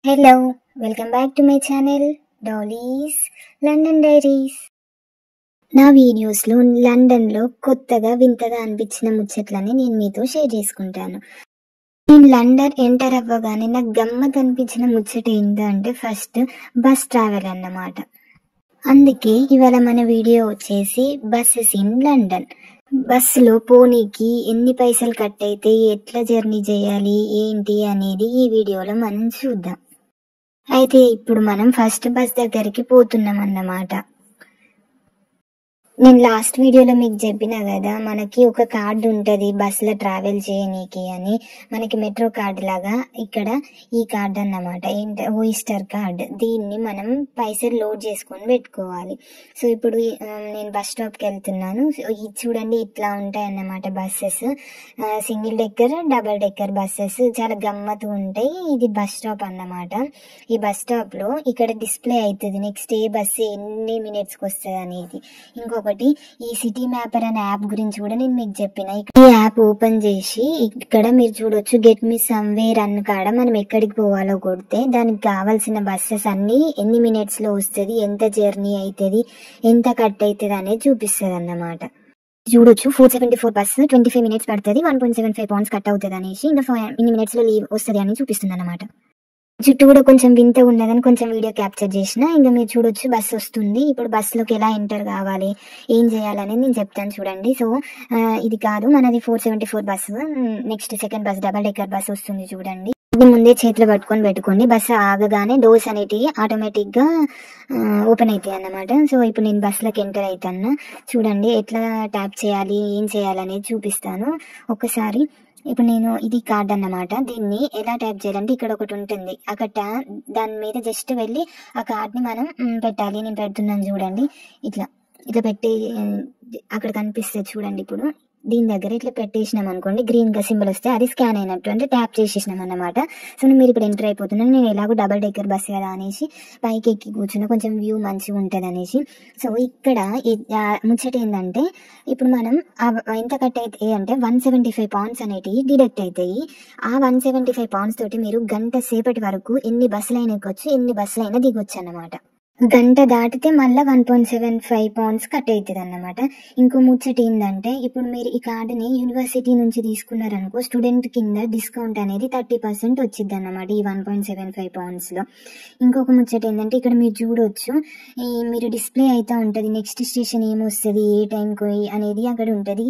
Hello, welcome back to my channel Dolly's London diaries. నా వీడియోస్లో లండన్లో కొత్తగా వింతగా అనిపించిన ముచ్చట్లని నేను మీతో షేర్ చేసుకుంటాను. నేను లండన్ ఎంటర్ అవ్వగానే నాకు గమ్మత్ అనిపించిన ముచ్చట ఏంటంటే ఫస్ట్ బస్ ట్రావెల్ అన్నమాట. అందుకే ఇవాళ మన వీడియో వచ్చేసి బస్సెస్ ఇన్ లండన్. బస్సులో పోనీకి ఎన్ని పైసలు కట్ అయితే, ఎట్లా జర్నీ చేయాలి, ఏంటి అనేది ఈ వీడియోలో మనం చూద్దాం. అయితే ఇప్పుడు మనం ఫస్ట్ బస్ దగ్గరికి పోతున్నాం అన్నమాట. నేను లాస్ట్ వీడియోలో మీకు చెప్పిన కదా, మనకి ఒక కార్డు ఉంటుంది బస్సులో ట్రావెల్ చేయనీకి అని. మనకి మెట్రో కార్డు లాగా ఇక్కడ ఈ కార్డు అన్నమాట, ఓయిస్టర్ కార్డ్. దీన్ని మనం పైసలు లోడ్ చేసుకొని పెట్టుకోవాలి. సో ఇప్పుడు నేను బస్ స్టాప్కి వెళ్తున్నాను. ఇది చూడండి, ఇట్లా ఉంటాయి అన్నమాట buses. Single decker, double decker buses చాలా గమ్మత్తు ఉంటాయి. ఇది బస్ స్టాప్ అన్నమాట. ఈ బస్ స్టాప్ లో ఇక్కడ డిస్ప్లే అవుతుంది నెక్స్ట్ ఏ బస్సు ఎన్ని మినిట్స్కి వస్తుంది అనేది. ఇంకొకటి ఈ సిటీ మ్యాపర్ అనే యాప్ గురించి కూడా నేను మీకు చెప్పిన. ఈ యాప్ ఓపెన్ చేసి ఇక్కడ మీరు చూడొచ్చు, గెట్ మీ సమ్వేర్ అన్న కాడ మనం ఎక్కడికి పోవాలో కొడితే దానికి కావాల్సిన బస్సెస్ అన్ని ఎన్ని మినిట్స్ లో వస్తుంది, ఎంత జర్నీ అవుతుంది, ఎంత కట్ అవుతుంది అనేది చూపిస్తుంది అన్నమాట. చూడొచ్చు, 474 బస్సు 25 మినిట్స్ పడుతుంది, 1.75 పౌండ్స్ కట్ అవుతుంది అనేసి, ఇంకా ఇన్ని మినిట్స్ లో లీవ్ వస్తుంది అని చూపిస్తుంది అన్నమాట. చుట్టూ కూడా కొంచెం వింత ఉన్నదని కొంచెం వీడియో క్యాప్చర్ చేసిన. ఇంకా మీరు చూడొచ్చు బస్సు వస్తుంది. ఇప్పుడు బస్సులోకి ఎలా ఎంటర్ కావాలి, ఏం చేయాలనేది నేను చెప్తాను చూడండి. సో ఇది కాదు మనది 474 bus. Next second bus double decker bus వస్తుంది చూడండి. ఇది ముందే చేతిలో పెట్టుకోండి. బస్సు ఆగగానే డోర్స్ అనేటివి ఆటోమేటిక్ గా ఓపెన్ అవుతాయి అన్నమాట. సో ఇప్పుడు నేను బస్సులోకి ఎంటర్ అవుతాను. చూడండి ఎట్లా ట్యాప్ చేయాలి, ఏం చేయాలనేది చూపిస్తాను ఒకసారి. ఇప్పుడు నేను ఇది కార్డ్ అన్నమాట. దీన్ని ఎలా ట్యాప్ చేయాలంటే ఇక్కడ ఒకటి ఉంటుంది, అక్కడ దాని మీద జస్ట్ వెళ్ళి ఆ కార్డ్ని మనం పెట్టాలి. నేను పెడుతున్నాను చూడండి, ఇట్లా పెట్టి అక్కడ కనిపిస్తుంది చూడండి. ఇప్పుడు దీని దగ్గర ఇట్లా పెట్టేసినాం అనుకోండి, గ్రీన్ గా సింబల్ వస్తే అది స్కాన్ అయినట్టు, అంటే ట్యాప్ చేసేసినాం అన్నమాట. సో మీరు ఇప్పుడు ఎంటర్ అయిపోతున్నాను. నేను ఎలాగో డబల్ డెక్కర్ బస్ కదా అనేసి పైకి ఎక్కి కూర్చున్నా, కొంచెం వ్యూ మంచిగా ఉంటుంది అనేసి. సో ఇక్కడ ముచ్చట ఏంటంటే, ఇప్పుడు మనం ఎంత కట్ అవుతాయి అంటే 175 పౌండ్స్ అనేటివి డిడక్ట్ అవుతాయి. ఆ 175 పౌండ్స్ తోటి మీరు గంట సేపటి వరకు ఎన్ని బస్సులైనా ఎక్కొచ్చు, ఎన్ని బస్సులైనా దిగొచ్చు అన్నమాట. గంట దాటితే మళ్ళీ 1.75 పౌండ్స్ కట్ అవుతుంది అన్నమాట. ఇంకో ముచ్చట ఏంటంటే, ఇప్పుడు మీరు ఈ కార్డుని యూనివర్సిటీ నుంచి తీసుకున్నారనుకో, స్టూడెంట్ కింద డిస్కౌంట్ అనేది 30% వచ్చింది అన్నమాట ఈ 1.75 పౌండ్స్ లో. ఇంకొక ముచ్చట ఏంటంటే, ఇక్కడ మీరు చూడొచ్చు, మీరు డిస్ప్లే అయితే ఉంటుంది నెక్స్ట్ స్టేషన్ ఏమొస్తుంది, ఏ టైంకి అనేది అక్కడ ఉంటుంది.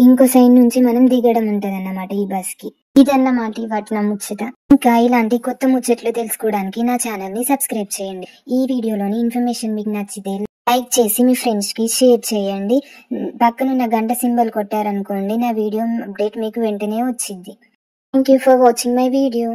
ఇంకో సైడ్ నుంచి మనం దిగడం ఉంటది అన్నమాట ఈ బస్ కి. ఇదన్నమాట ఇవాళ ముచ్చట. ఇంకా ఇలాంటి కొత్త ముచ్చట్లు తెలుసుకోవడానికి నా ఛానల్ ని సబ్స్క్రైబ్ చేయండి. ఈ వీడియోలోని ఇన్ఫర్మేషన్ మీకు నచ్చితే లైక్ చేసి మీ ఫ్రెండ్స్ కి షేర్ చేయండి. పక్కనున్న గంట సింబల్ కొట్టారనుకోండి, నా వీడియో అప్డేట్ మీకు వెంటనే వచ్చింది. Thank you for watching my video.